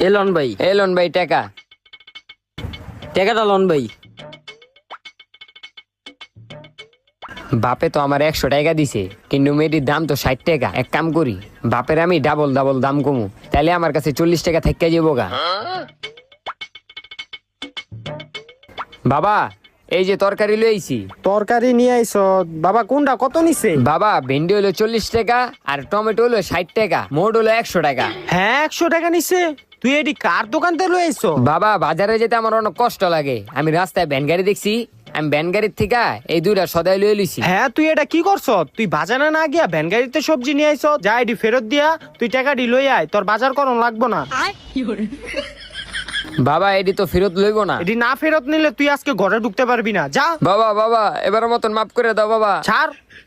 Elon ভাই টাকা টাকাটা লন ভাই। বাপে তো আমার 100 টাকা দিছে, কিন্তু মেয়েটির দাম তো 60 টাকা। এক কাম করি, বাপের আমি ডাবল দাম কমু, তাইলে আমার কাছে 40 টাকা থেকে যাবো গা। বাবা, এই যে তরকারি লইছি। তরকারি নিয়ে আইছ বাবা, কোনটা কত নিছে? বাবা, ভেন্ডি হলো 40 টাকা আর টমেটো হলো 60 টাকা, মোট হলো 100 টাকা। হ্যাঁ 100 টাকা নিছে। তুই এটি কার দোকান থেকে লই আইছ? বাবা, বাজারে যেতে আমার অনেক কষ্ট লাগে, আমি রাস্তায় ভ্যান গাড়ি দেখছি, আমি ভ্যান গাড়ির থেকে এই দুইটা সদাই লয়ে লইছি। হ্যাঁ তুই এটা কি করছ? তুই বাজারে না গিয়া ভ্যান গাড়িতে সবজি নিয়ে আইছ। যা এটি ফেরত দিয়া তুই টাকাটি লই আয়, তোর বাজার করন লাগবো না। বাবা, এটি তো ফেরত লইব না। এটি না ফেরত নিলে তুই আজকে ঘরে ঢুকতে পারবি না, যা। বাবা, এবারের মতন মাফ করে দাও বাবা। ছাড়,